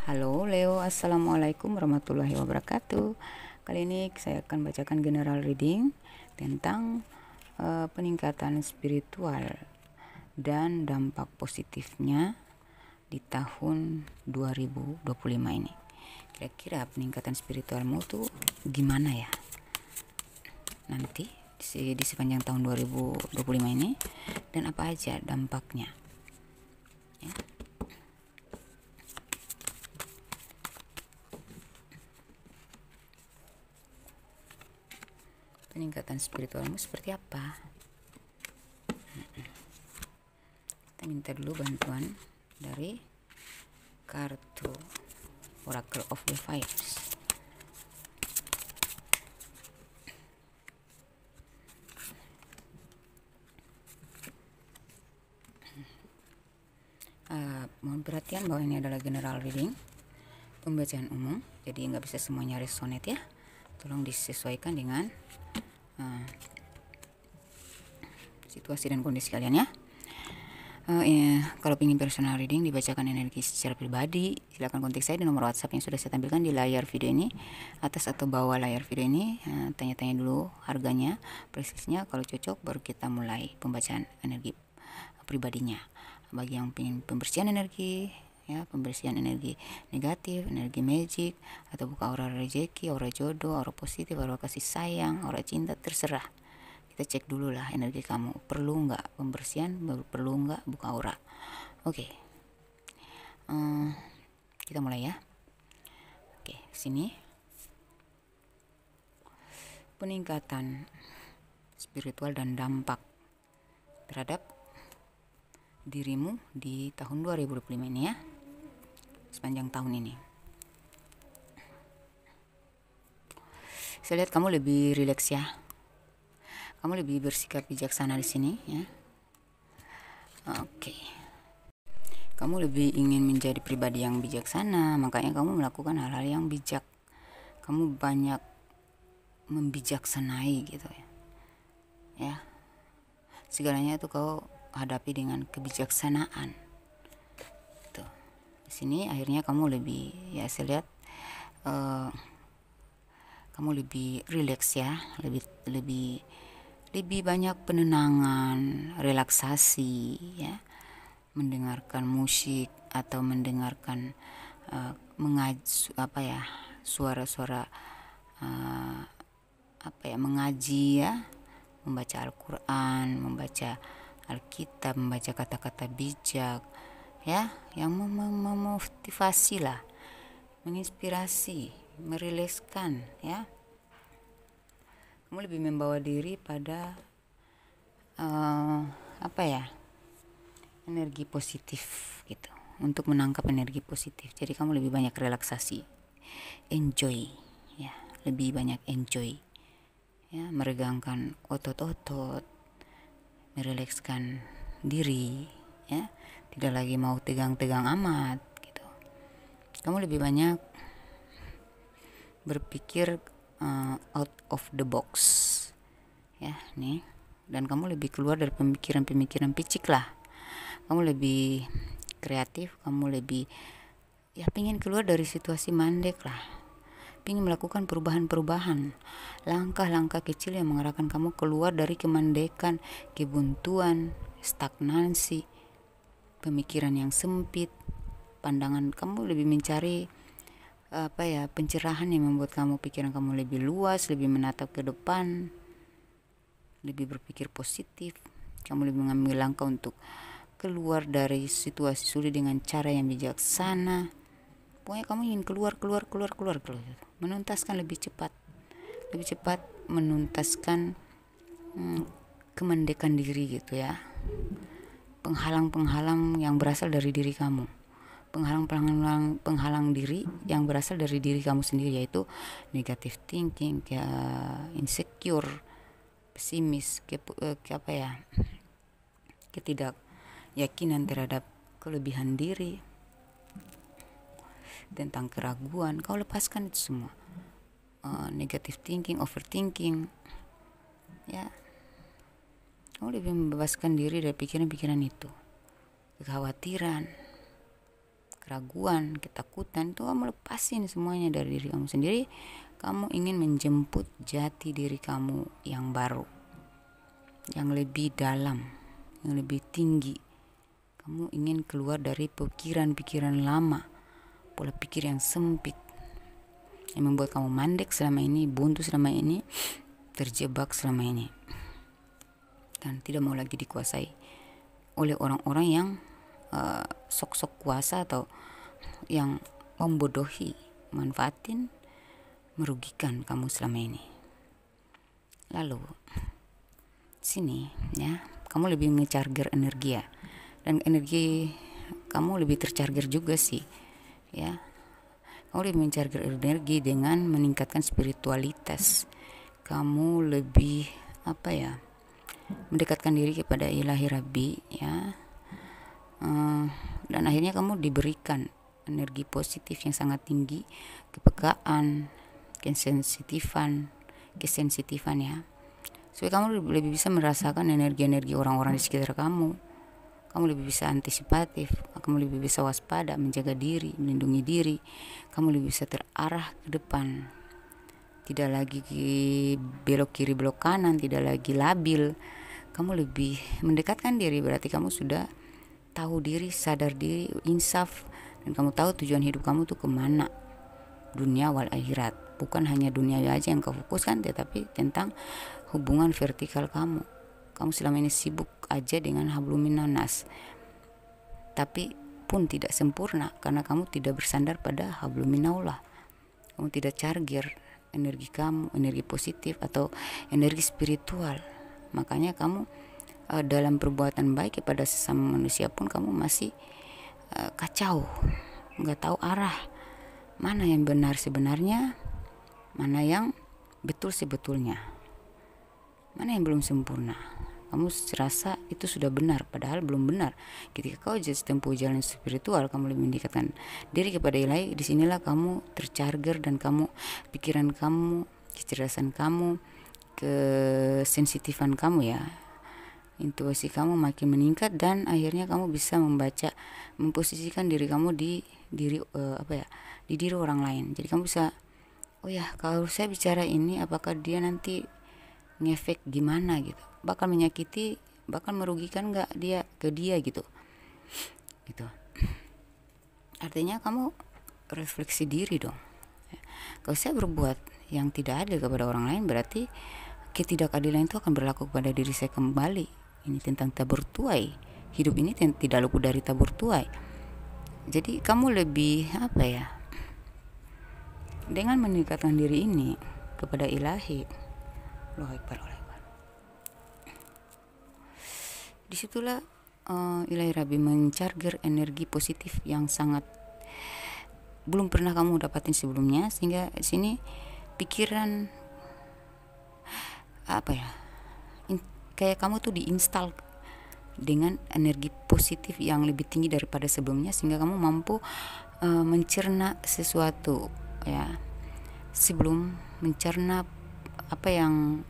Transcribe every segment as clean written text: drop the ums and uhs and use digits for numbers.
Halo Leo, Assalamualaikum warahmatullahi wabarakatuh. Kali ini saya akan bacakan general reading tentang peningkatan spiritual dan dampak positifnya di tahun 2025 ini. Kira-kira peningkatan spiritualmu tuh gimana ya? Nanti di sepanjang tahun 2025 ini, dan apa aja dampaknya ya. Peningkatan spiritualmu seperti apa? Kita minta dulu bantuan dari kartu Oracle of the Fires. Mohon perhatian bahwa ini adalah general reading, pembacaan umum, jadi nggak bisa semuanya resonate ya. Tolong disesuaikan dengan situasi dan kondisi kalian ya. Kalau ingin personal reading dibacakan energi secara pribadi, silakan kontak saya di nomor WhatsApp yang sudah saya tampilkan di layar video ini, atas atau bawah layar video ini. Tanya-tanya dulu harganya, presisnya, kalau cocok baru kita mulai pembacaan energi pribadinya. Bagi yang ingin pembersihan energi ya, pembersihan energi negatif, energi magic, atau buka aura rezeki, aura jodoh, aura positif, aura kasih sayang, aura cinta, terserah. Kita cek dulu lah energi kamu, perlu nggak pembersihan, perlu nggak buka aura. Oke. Kita mulai ya. Oke, sini peningkatan spiritual dan dampak terhadap dirimu di tahun 2025 ini ya, sepanjang tahun ini. Saya lihat kamu lebih rileks ya, kamu lebih bersikap bijaksana di sini ya. Oke. Kamu lebih ingin menjadi pribadi yang bijaksana, makanya kamu melakukan hal-hal yang bijak. Kamu banyak membijaksanai gitu ya. Ya. Segalanya itu kau hadapi dengan kebijaksanaan. Tuh. Di sini akhirnya kamu lebih, ya saya lihat kamu lebih rileks ya, lebih banyak penenangan, relaksasi ya, mendengarkan musik atau mendengarkan suara-suara mengaji ya, membaca Al-Quran, membaca Alkitab, membaca kata-kata bijak ya, yang memotivasi lah, menginspirasi, meriliskan ya. Kamu lebih membawa diri pada energi positif gitu, untuk menangkap energi positif. Jadi kamu lebih banyak relaksasi, enjoy ya, lebih banyak enjoy ya, meregangkan otot-otot, merilekskan diri ya, tidak lagi mau tegang-tegang amat gitu. Kamu lebih banyak berpikir out of the box ya nih, dan kamu lebih keluar dari pemikiran-pemikiran picik lah. Kamu lebih kreatif, kamu lebih ya pingin keluar dari situasi mandek lah, ingin melakukan perubahan-perubahan, langkah-langkah kecil yang mengarahkan kamu keluar dari kemandekan, kebuntuan, stagnansi, pemikiran yang sempit. Pandangan kamu lebih mencari pencerahan yang membuat kamu, pikiran kamu lebih luas, lebih menatap ke depan, lebih berpikir positif. Kamu lebih mengambil langkah untuk keluar dari situasi sulit dengan cara yang bijaksana. Pokoknya kamu ingin keluar, menuntaskan lebih cepat menuntaskan kemandekan diri gitu ya, penghalang-penghalang yang berasal dari diri kamu, penghalang diri yang berasal dari diri kamu sendiri, yaitu negative thinking, insecure, pesimis, ketidakyakinan terhadap kelebihan diri, tentang keraguan. Kau lepaskan itu semua, negative thinking, overthinking ya. Kamu lebih membebaskan diri dari pikiran-pikiran itu, kekhawatiran, keraguan, ketakutan, itu kamu lepasin semuanya dari diri kamu sendiri. Kamu ingin menjemput jati diri kamu yang baru, yang lebih dalam, yang lebih tinggi. Kamu ingin keluar dari pikiran-pikiran lama, pola pikir yang sempit, yang membuat kamu mandek selama ini, buntu selama ini, terjebak selama ini, dan tidak mau lagi dikuasai oleh orang-orang yang sok-sok kuasa atau yang membodohi, manfaatin, merugikan kamu selama ini. Lalu sini ya, kamu lebih ngecharger energi ya, dan energi kamu lebih tercharger juga sih ya. Kamu lebih mencharger energi dengan meningkatkan spiritualitas. Kamu lebih mendekatkan diri kepada Ilahi Rabbi ya. Dan akhirnya kamu diberikan energi positif yang sangat tinggi, kepekaan, kesensitifan ya, supaya kamu lebih bisa merasakan energi-energi orang-orang di sekitar kamu. Kamu lebih bisa antisipatif, kamu lebih bisa waspada, menjaga diri, melindungi diri. Kamu lebih bisa terarah ke depan, tidak lagi belok kiri belok kanan, tidak lagi labil. Kamu lebih mendekatkan diri, berarti kamu sudah tahu diri, sadar diri, insaf, dan kamu tahu tujuan hidup kamu tuh kemana, dunia wal akhirat. Bukan hanya dunia aja yang kau fokuskan, tetapi tentang hubungan vertikal kamu. Kamu selama ini sibuk aja dengan habluminanas, tapi pun tidak sempurna karena kamu tidak bersandar pada habluminaullah. Kamu tidak charger energi kamu, energi positif atau energi spiritual. Makanya kamu dalam perbuatan baik kepada sesama manusia pun kamu masih kacau, nggak tahu arah, mana yang benar sebenarnya, mana yang betul sebetulnya, mana yang belum sempurna. Kamu serasa itu sudah benar, padahal belum benar. Ketika kau tempuh jalan spiritual, kamu lebih mendekatkan diri kepada Ilahi. Disinilah kamu tercharger, dan kamu, pikiran kamu, kecerdasan kamu, kesensitifan kamu ya, intuisi kamu makin meningkat, dan akhirnya kamu bisa membaca, memposisikan diri kamu di diri di diri orang lain. Jadi kamu bisa, oh ya, kalau saya bicara ini, apakah dia nanti ngefek gimana gitu, bakal menyakiti, bakal merugikan nggak dia ke dia gitu. Artinya kamu refleksi diri dong. Kalau saya berbuat yang tidak adil kepada orang lain, berarti ketidakadilan itu akan berlaku kepada diri saya kembali. Ini tentang tabur tuai. Hidup ini tidak luput dari tabur tuai. Jadi kamu lebih dengan mendekatkan diri ini kepada Ilahi. Allahu Akbar. Disitulah Ilahi Rabbi mencharger energi positif yang sangat belum pernah kamu dapatin sebelumnya, sehingga di sini pikiran kayak kamu tuh diinstal dengan energi positif yang lebih tinggi daripada sebelumnya, sehingga kamu mampu mencerna sesuatu ya, sebelum mencerna apa yang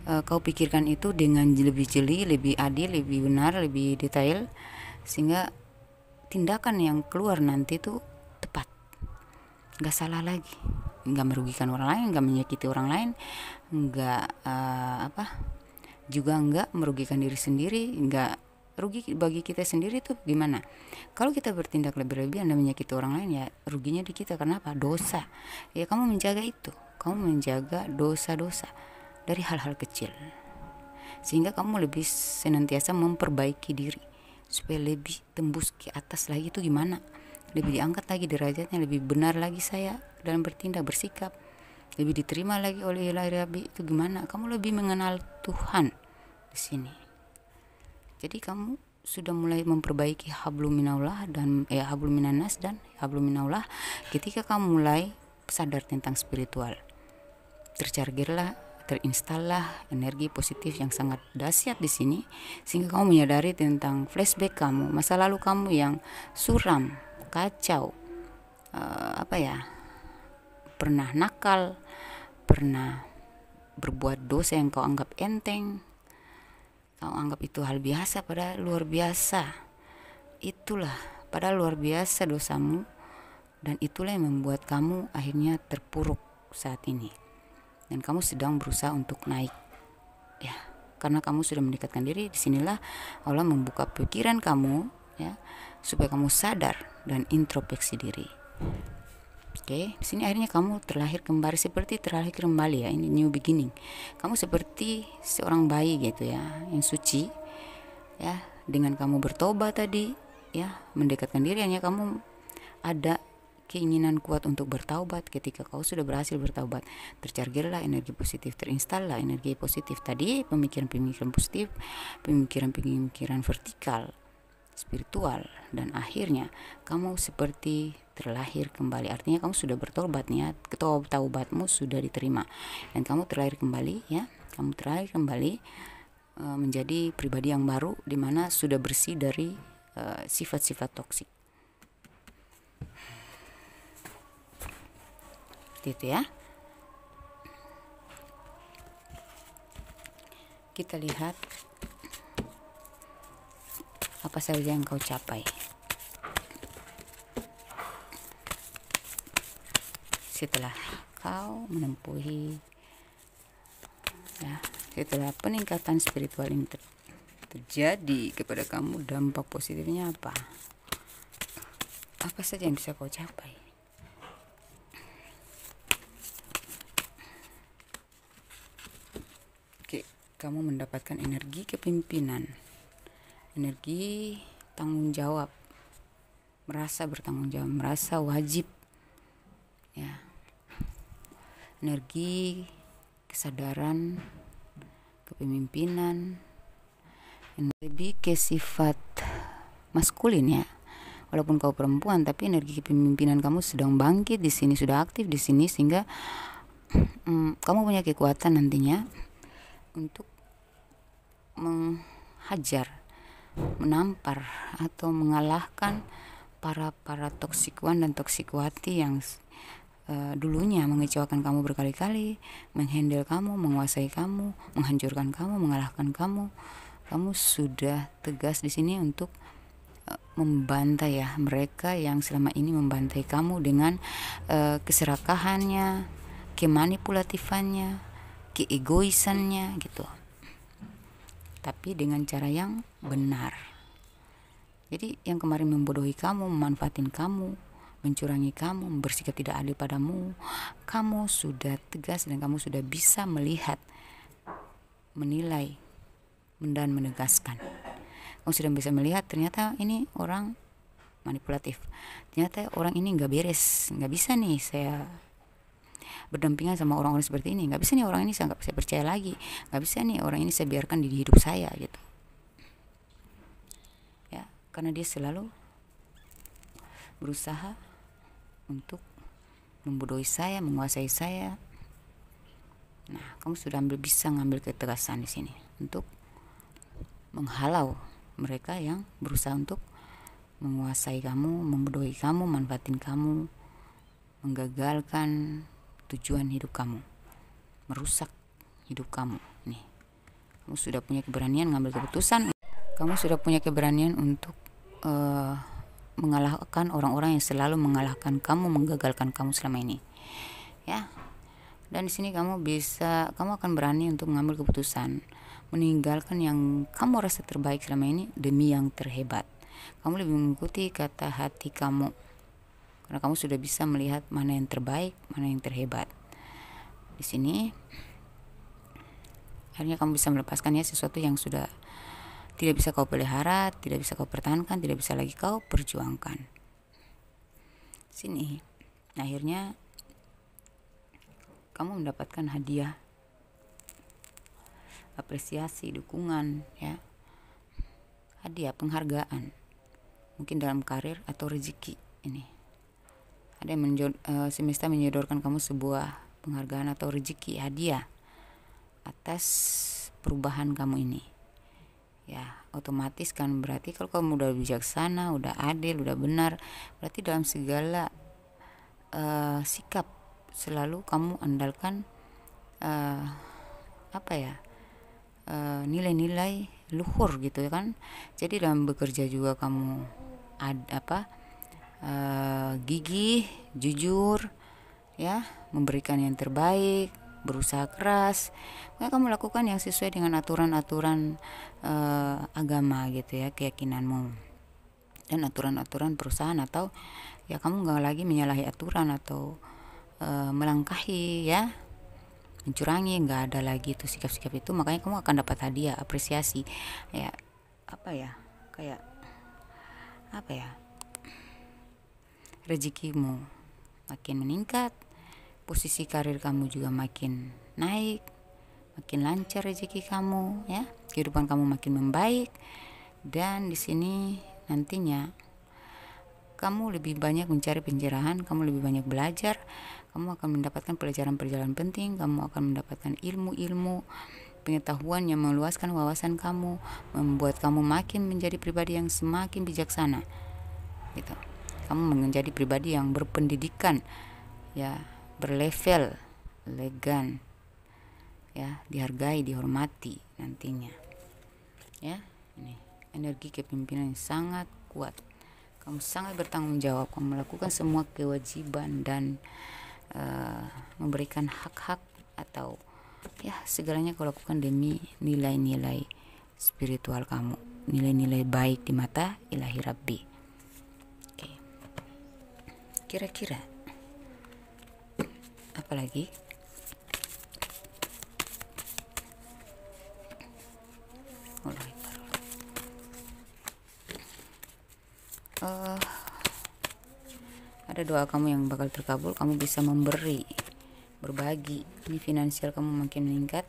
kau pikirkan itu dengan lebih jeli, lebih adil, lebih benar, lebih detail, sehingga tindakan yang keluar nanti itu tepat, nggak salah lagi, nggak merugikan orang lain, nggak menyakiti orang lain, nggak juga nggak merugikan diri sendiri, nggak rugi bagi kita sendiri. Tuh gimana kalau kita bertindak lebih-lebihan dan menyakiti orang lain? Ya ruginya di kita. Kenapa? Dosa. Ya kamu menjaga itu, kamu menjaga dosa-dosa dari hal-hal kecil, sehingga kamu lebih senantiasa memperbaiki diri supaya lebih tembus ke atas lagi. Itu gimana? Lebih diangkat lagi derajatnya, lebih benar lagi saya dalam bertindak, bersikap, lebih diterima lagi oleh Ilahi Rabbi. Itu gimana? Kamu lebih mengenal Tuhan di sini. Jadi kamu sudah mulai memperbaiki habluminaullah dan habluminanas dan habluminaullah ketika kamu mulai sadar tentang spiritual. Terchargerlah, terinstallah energi positif yang sangat dahsyat di sini, sehingga kamu menyadari tentang flashback kamu, masa lalu kamu yang suram, kacau, pernah nakal, pernah berbuat dosa yang kau anggap enteng, kau anggap itu hal biasa, padahal luar biasa. Itulah padahal luar biasa dosamu, dan itulah yang membuat kamu akhirnya terpuruk saat ini, dan kamu sedang berusaha untuk naik, ya. Karena kamu sudah mendekatkan diri, disinilah Allah membuka pikiran kamu, ya, supaya kamu sadar dan introspeksi diri. Oke, di sini akhirnya kamu terlahir kembali, seperti terlahir kembali, ya. Ini new beginning. Kamu seperti seorang bayi gitu, ya, yang suci, ya. Dengan kamu bertobat tadi, ya, mendekatkan diri, hanya kamu ada keinginan kuat untuk bertaubat. Ketika kau sudah berhasil bertaubat, terchargerlah energi positif, terinstallah energi positif tadi, pemikiran-pemikiran positif, pemikiran-pemikiran vertikal, spiritual, dan akhirnya kamu seperti terlahir kembali. Artinya kamu sudah bertobat, ya, taubatmu sudah diterima, dan kamu terlahir kembali, ya. Kamu terlahir kembali menjadi pribadi yang baru, dimana sudah bersih dari sifat-sifat toksik. Itu, ya. Kita lihat apa saja yang kau capai setelah kau menempuhi, ya, setelah peningkatan spiritual yang terjadi kepada kamu. Dampak positifnya apa saja yang bisa kau capai? Kamu mendapatkan energi kepemimpinan, energi tanggung jawab, merasa bertanggung jawab, merasa wajib, ya, energi kesadaran kepemimpinan, yang lebih ke sifat maskulin, ya. Walaupun kau perempuan, tapi energi kepemimpinan kamu sedang bangkit di sini, sudah aktif di sini, sehingga kamu punya kekuatan nantinya untuk menghajar, menampar, atau mengalahkan para toksikuan dan toksikwati yang dulunya mengecewakan kamu berkali-kali, menghandle kamu, menguasai kamu, menghancurkan kamu, mengalahkan kamu. Kamu sudah tegas di sini untuk membantai, ya, mereka yang selama ini membantai kamu dengan keserakahannya, kemanipulatifannya, keegoisannya, gitu. Tapi dengan cara yang benar. Jadi yang kemarin membodohi kamu, memanfaatin kamu, mencurangi kamu, bersikap tidak adil padamu, kamu sudah tegas dan kamu sudah bisa melihat, menilai, dan menegaskan. Kamu sudah bisa melihat ternyata ini orang manipulatif, ternyata orang ini nggak beres, nggak bisa nih saya berdampingan sama orang-orang seperti ini, nggak bisa nih orang ini saya nggak bisa percaya lagi, nggak bisa nih orang ini saya biarkan di hidup saya, gitu, ya. Karena dia selalu berusaha untuk membodohi saya, menguasai saya. Nah, kamu sudah bisa ngambil ketegasan di sini untuk menghalau mereka yang berusaha untuk menguasai kamu, membodohi kamu, manfaatin kamu, menggagalkan tujuan hidup kamu, merusak hidup kamu. Nih, kamu sudah punya keberanian ngambil keputusan, kamu sudah punya keberanian untuk mengalahkan orang-orang yang selalu mengalahkan kamu, menggagalkan kamu selama ini, ya. Dan di sini kamu akan berani untuk mengambil keputusan, meninggalkan yang kamu rasa terbaik selama ini demi yang terhebat. Kamu lebih mengikuti kata hati kamu, karena kamu sudah bisa melihat mana yang terbaik, mana yang terhebat. Di sini akhirnya kamu bisa melepaskan, ya, sesuatu yang sudah tidak bisa kau pelihara, tidak bisa kau pertahankan, tidak bisa lagi kau perjuangkan. Sini akhirnya kamu mendapatkan hadiah, apresiasi, dukungan, ya, hadiah, penghargaan, mungkin dalam karir atau rezeki. Ini ada yang semesta menyodorkan kamu sebuah penghargaan atau rezeki, hadiah atas perubahan kamu ini, ya. Otomatis kan berarti kalau kamu udah bijaksana, udah adil, udah benar, berarti dalam segala sikap selalu kamu andalkan nilai-nilai luhur, gitu, kan. Jadi dalam bekerja juga kamu gigih, jujur, ya, memberikan yang terbaik, berusaha keras. Kamu lakukan yang sesuai dengan aturan-aturan agama gitu ya, keyakinanmu, dan aturan-aturan perusahaan, atau ya kamu nggak lagi menyalahi aturan atau melangkahi, ya, mencurangi, nggak ada lagi tuh sikap-sikap itu. Makanya kamu akan dapat hadiah, apresiasi, ya, kayak rezekimu makin meningkat, posisi karir kamu juga makin naik, makin lancar rezeki kamu, ya, kehidupan kamu makin membaik. Dan di sini nantinya kamu lebih banyak mencari pencerahan, kamu lebih banyak belajar, kamu akan mendapatkan pelajaran-pelajaran penting, kamu akan mendapatkan ilmu-ilmu, pengetahuan yang meluaskan wawasan kamu, membuat kamu makin menjadi pribadi yang semakin bijaksana, gitu. Kamu menjadi pribadi yang berpendidikan, ya, berlevel, elegan, ya, dihargai, dihormati nantinya, ya. Ini energi kepemimpinan yang sangat kuat. Kamu sangat bertanggung jawab, kamu melakukan semua kewajiban dan memberikan hak-hak atau ya segalanya kau lakukan demi nilai-nilai spiritual kamu, nilai-nilai baik di mata Ilahi Rabbi. Oke. Kira-kira apa lagi? Ada doa kamu yang bakal terkabul. Kamu bisa memberi, berbagi. Ini finansial kamu makin meningkat.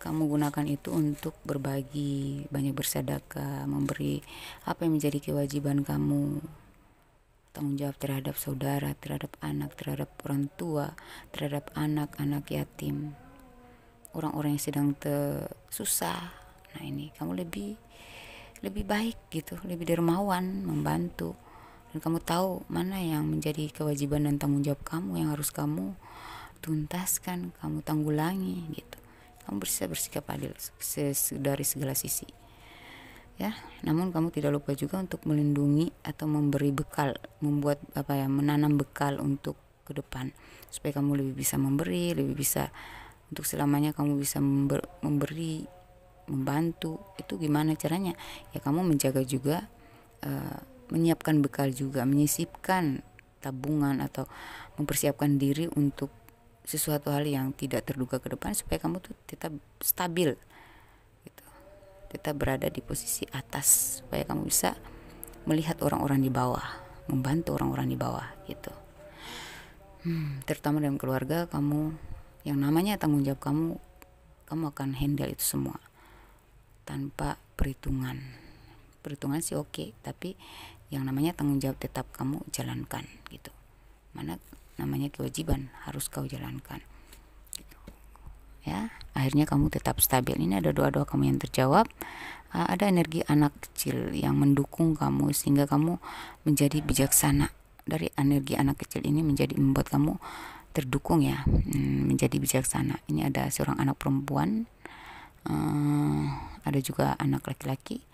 Kamu gunakan itu untuk berbagi, banyak bersedekah, memberi apa yang menjadi kewajiban kamu, tanggung jawab terhadap saudara, terhadap anak, terhadap orang tua, terhadap anak-anak yatim, orang-orang yang sedang susah. Nah, ini kamu lebih baik gitu, lebih dermawan, membantu. Dan kamu tahu mana yang menjadi kewajiban dan tanggung jawab kamu yang harus kamu tuntaskan, kamu tanggulangi gitu. Kamu bisa bersikap adil dari segala sisi, ya. Namun kamu tidak lupa juga untuk melindungi atau memberi bekal, membuat menanam bekal untuk ke depan, supaya kamu lebih bisa memberi, lebih bisa untuk selamanya kamu bisa memberi, membantu. Itu gimana caranya? Ya kamu menjaga juga, menyiapkan bekal juga, menyisipkan tabungan atau mempersiapkan diri untuk sesuatu hal yang tidak terduga ke depan, supaya kamu tuh tetap stabil gitu, tetap berada di posisi atas, supaya kamu bisa melihat orang-orang di bawah, membantu orang-orang di bawah gitu. Terutama dalam keluarga kamu, yang namanya tanggung jawab kamu akan handle itu semua tanpa perhitungan sih oke, tapi yang namanya tanggung jawab tetap kamu jalankan gitu. Mana namanya kewajiban harus kau jalankan gitu. Ya, akhirnya kamu tetap stabil. Ini ada doa-doa kamu yang terjawab. Ada energi anak kecil yang mendukung kamu sehingga kamu menjadi bijaksana. Dari energi anak kecil ini membuat kamu terdukung, ya, menjadi bijaksana. Ini ada seorang anak perempuan, ada juga anak laki-laki,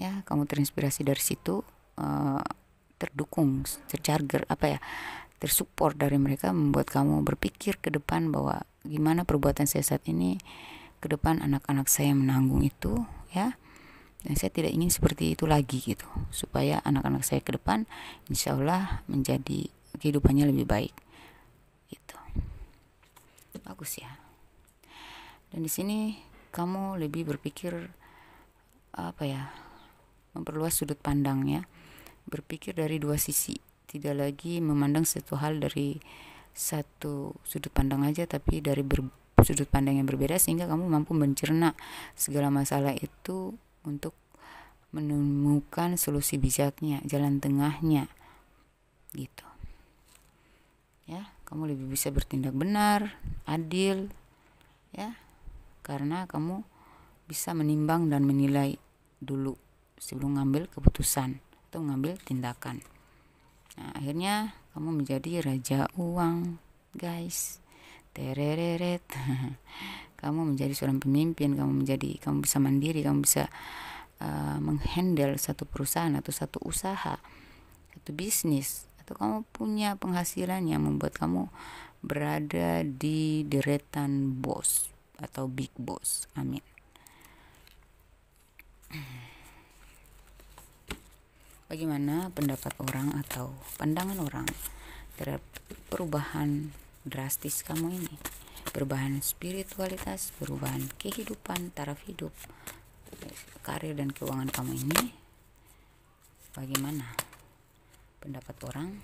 ya. Kamu terinspirasi dari situ, terdukung, tercharger, tersupport dari mereka, membuat kamu berpikir ke depan bahwa gimana perbuatan saya saat ini ke depan, anak-anak saya menanggung itu, ya, dan saya tidak ingin seperti itu lagi gitu, supaya anak-anak saya ke depan insya Allah menjadi kehidupannya lebih baik gitu. Bagus, ya. Dan di sini kamu lebih berpikir memperluas sudut pandangnya, berpikir dari dua sisi, tidak lagi memandang satu hal dari satu sudut pandang aja, tapi dari sudut pandang yang berbeda, sehingga kamu mampu mencerna segala masalah itu untuk menemukan solusi bijaknya, jalan tengahnya gitu, ya. Kamu lebih bisa bertindak benar, adil, ya, karena kamu bisa menimbang dan menilai dulu sebelum ngambil keputusan atau ngambil tindakan. Nah, akhirnya kamu menjadi raja uang, guys. Tereret. Kamu menjadi seorang pemimpin, kamu bisa mandiri, kamu bisa menghandle satu perusahaan atau satu usaha, satu bisnis, atau kamu punya penghasilan yang membuat kamu berada di deretan bos atau big boss. Amin. Bagaimana pendapat orang atau pandangan orang terhadap perubahan drastis kamu ini? Perubahan spiritualitas, perubahan kehidupan, taraf hidup, karir dan keuangan kamu ini. Bagaimana pendapat orang?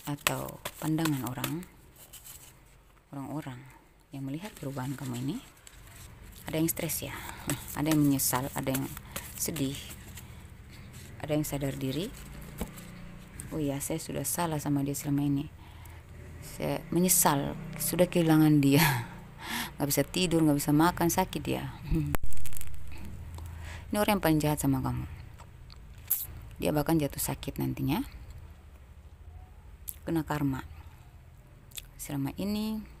Atau pandangan orang-orang yang melihat perubahan kamu ini? Ada yang stres ya, ada yang menyesal, ada yang sedih, ada yang sadar diri. Oh ya, saya sudah salah sama dia selama ini. Saya menyesal, sudah kehilangan dia. Gak bisa tidur, gak bisa makan, sakit dia. Ini orang yang paling jahat sama kamu. Dia bahkan jatuh sakit nantinya, kena karma. Selama ini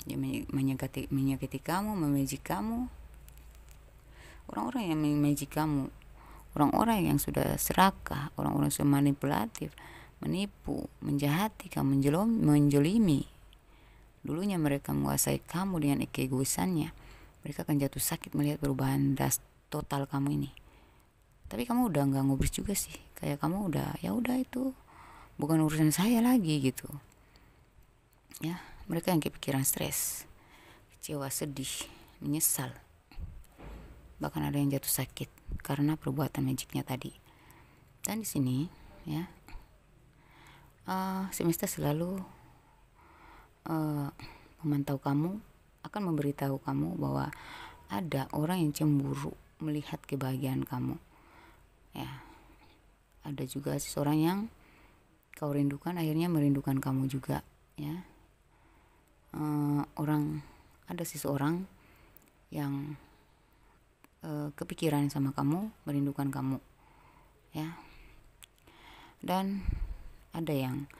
dia menyakiti kamu, memejik kamu. Orang-orang yang memejik kamu, orang-orang yang sudah serakah, orang-orang yang sudah manipulatif, menipu, menjahati kamu, menjolimi. Dulunya mereka menguasai kamu dengan keegoisannya. Mereka akan jatuh sakit melihat perubahan total kamu ini. Tapi kamu udah nggak ngubris juga sih. Kayak kamu udah, ya udah itu bukan urusan saya lagi gitu. Ya, mereka yang kepikiran stres, kecewa, sedih, menyesal. Bahkan ada yang jatuh sakit karena perbuatan magicnya tadi. Dan di sini ya, semesta selalu memantau kamu, akan memberitahu kamu bahwa ada orang yang cemburu melihat kebahagiaan kamu. Ya, ada juga seseorang yang kau rindukan akhirnya merindukan kamu juga. Ya, ada seseorang yang kepikiran sama kamu, merindukan kamu, ya. Dan ada yang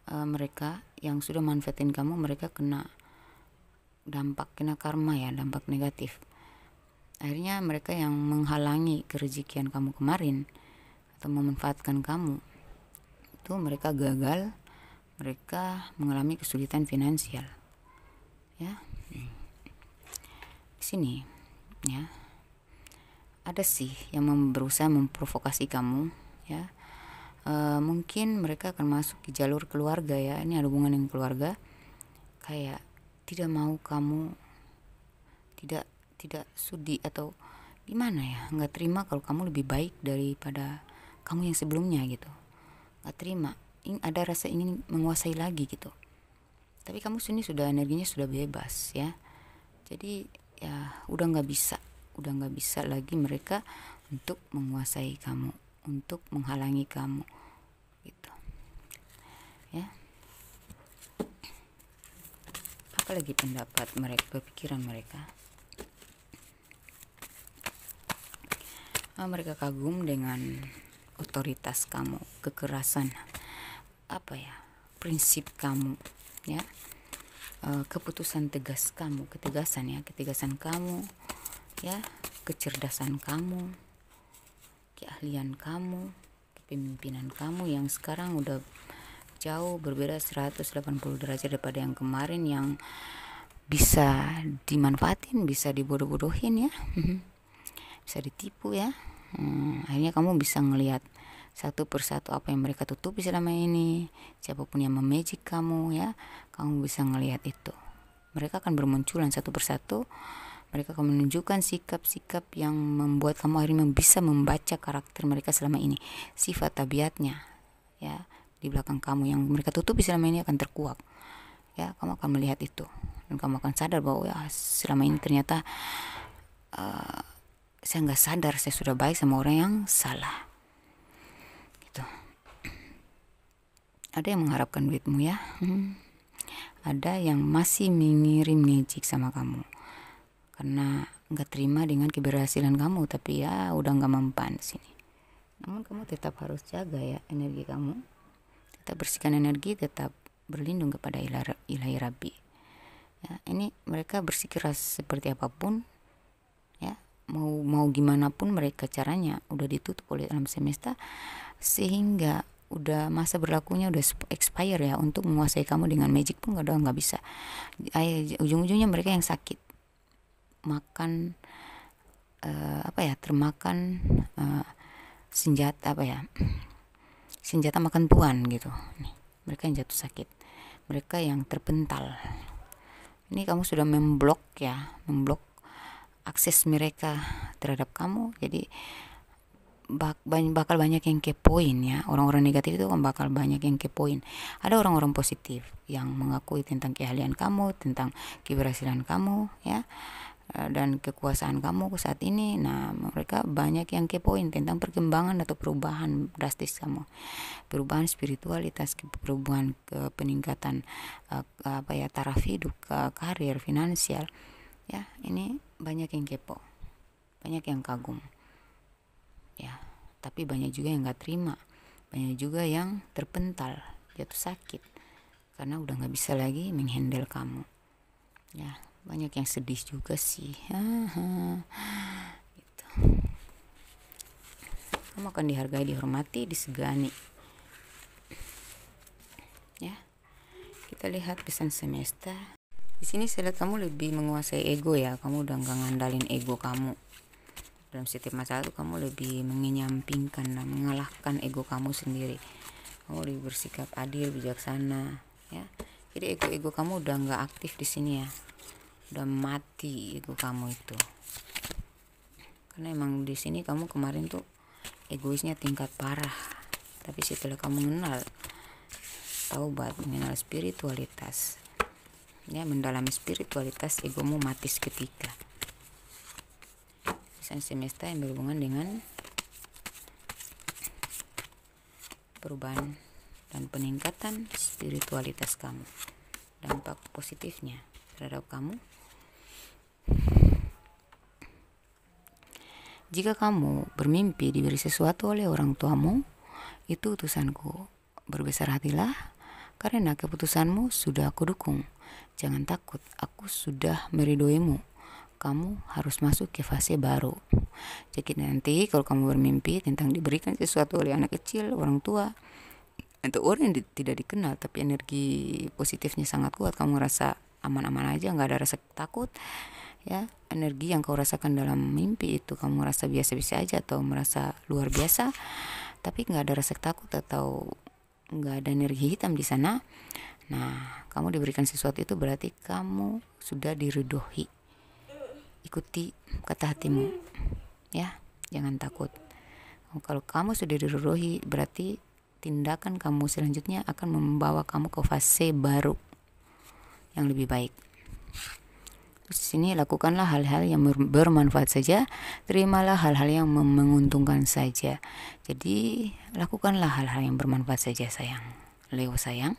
mereka yang sudah manfaatin kamu, mereka kena karma ya, dampak negatif. Akhirnya mereka yang menghalangi kerezekian kamu kemarin atau memanfaatkan kamu, itu mereka gagal, mereka mengalami kesulitan finansial. Ya, di sini ya ada sih yang berusaha memprovokasi kamu ya. Mungkin mereka akan masuk di jalur keluarga ya. Ini ada hubungan dengan keluarga, kayak tidak mau kamu, tidak sudi atau gimana ya, nggak terima kalau kamu lebih baik daripada kamu yang sebelumnya gitu. Nggak terima, ada rasa ingin menguasai lagi gitu. Tapi kamu sini sudah energinya sudah bebas ya. Jadi ya udah nggak bisa lagi mereka untuk menguasai kamu, untuk menghalangi kamu gitu ya. Apalagi pendapat mereka, pikiran mereka. Mereka kagum dengan otoritas kamu, kekerasan, prinsip kamu ya, keputusan tegas kamu, ketegasan kamu ya, kecerdasan kamu, keahlian kamu, kepemimpinan kamu yang sekarang udah jauh berbeda 180 derajat daripada yang kemarin, yang bisa dimanfaatin, bisa dibodoh-bodohin ya. Bisa ditipu ya. Akhirnya kamu bisa ngelihat satu persatu apa yang mereka tutupi selama ini, siapapun yang memejik kamu ya, kamu bisa ngelihat itu. Mereka akan bermunculan satu persatu, mereka akan menunjukkan sikap-sikap yang membuat kamu akhirnya bisa membaca karakter mereka selama ini, sifat tabiatnya ya, di belakang kamu yang mereka tutupi selama ini akan terkuak ya. Kamu akan melihat itu dan kamu akan sadar bahwa ya selama ini ternyata saya nggak sadar, saya sudah baik sama orang yang salah gitu. Ada yang mengharapkan duitmu ya, ada yang masih mengirim magic sama kamu karena nggak terima dengan keberhasilan kamu, tapi ya udah nggak mempan sini. Namun kamu tetap harus jaga ya energi kamu, tetap bersihkan energi, tetap berlindung kepada ilahi Rabbi ya. Ini mereka bersikeras seperti apapun, ya, mau gimana pun mereka caranya udah ditutup oleh alam semesta, sehingga udah masa berlakunya udah expire ya. Untuk menguasai kamu dengan magic pun nggak bisa. Ujung-ujungnya mereka yang sakit, makan termakan senjata senjata makan tuan gitu. Nih, mereka yang jatuh sakit, mereka yang terpental. Ini kamu sudah memblok akses mereka terhadap kamu. Jadi bakal banyak yang kepoin ya. Orang-orang negatif itu kan bakal banyak yang kepoin. Ada orang-orang positif yang mengakui tentang keahlian kamu, tentang keberhasilan kamu ya, dan kekuasaan kamu saat ini. Nah, mereka banyak yang kepoin tentang perkembangan atau perubahan drastis kamu, perubahan spiritualitas, perubahan ke peningkatan taraf hidup, karir, finansial ya. Ini banyak yang kepo, banyak yang kagum ya. Tapi banyak juga yang nggak terima, banyak juga yang terpental, jatuh sakit karena udah nggak bisa lagi menghandle kamu ya. Banyak yang sedih juga sih. Gitu. Kamu akan dihargai, dihormati, disegani ya. Kita lihat pesan semesta. Di sini saya lihat kamu lebih menguasai ego ya. Kamu udah nggak ngandalin ego kamu dalam setiap masalah itu. Kamu lebih menyampingkan dan mengalahkan ego kamu sendiri. Kamu lebih bersikap adil, bijaksana ya. Jadi ego kamu udah nggak aktif di sini ya, udah mati ego kamu itu. Karena emang di sini kamu kemarin tuh egoisnya tingkat parah, tapi setelah kamu mengenal taubat, mengenal spiritualitas ya, mendalami spiritualitas, egomu mati seketika. Pesan semesta yang berhubungan dengan perubahan dan peningkatan spiritualitas kamu, dampak positifnya terhadap kamu. Jika kamu bermimpi diberi sesuatu oleh orang tuamu, itu utusanku. Berbesar hatilah, karena keputusanmu sudah aku dukung. Jangan takut, aku sudah meridoimu. Kamu harus masuk ke fase baru. Jadi nanti kalau kamu bermimpi tentang diberikan sesuatu oleh anak kecil, orang tua, atau orang yang tidak dikenal, tapi energi positifnya sangat kuat, kamu rasa aman-aman aja, nggak ada rasa takut ya. Energi yang kau rasakan dalam mimpi itu kamu merasa biasa-biasa aja atau merasa luar biasa, tapi nggak ada rasa takut atau nggak ada energi hitam di sana. Nah, kamu diberikan sesuatu itu berarti kamu sudah diridhoi. Ikuti kata hatimu ya, jangan takut. Kalau kamu sudah diridhoi, berarti tindakan kamu selanjutnya akan membawa kamu ke fase baru yang lebih baik. Di sini lakukanlah hal-hal yang bermanfaat saja, terimalah hal-hal yang menguntungkan saja. Jadi lakukanlah hal-hal yang bermanfaat saja sayang, Leo sayang.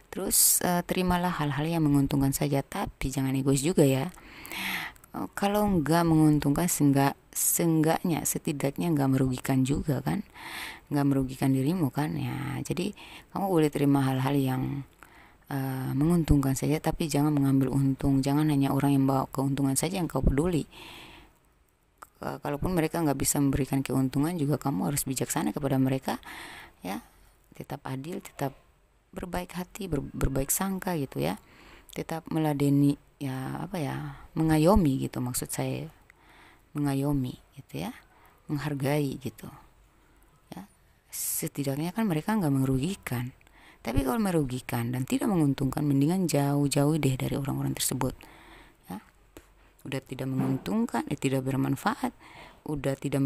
Terus terimalah hal-hal yang menguntungkan saja, tapi jangan egois juga ya. Kalau nggak menguntungkan, setidaknya nggak merugikan juga kan, nggak merugikan dirimu kan ya. Jadi kamu boleh terima hal-hal yang menguntungkan saja, tapi jangan mengambil untung. Jangan hanya orang yang bawa keuntungan saja yang kau peduli. Kalaupun mereka nggak bisa memberikan keuntungan, juga kamu harus bijaksana kepada mereka ya. Tetap adil, tetap berbaik hati, berbaik sangka gitu ya. Tetap meladeni ya, mengayomi gitu, maksud saya mengayomi gitu ya, menghargai gitu ya. Setidaknya kan mereka nggak merugikan. Tapi kalau merugikan dan tidak menguntungkan, mendingan jauh-jauh deh dari orang-orang tersebut ya. Udah tidak menguntungkan, tidak bermanfaat, udah tidak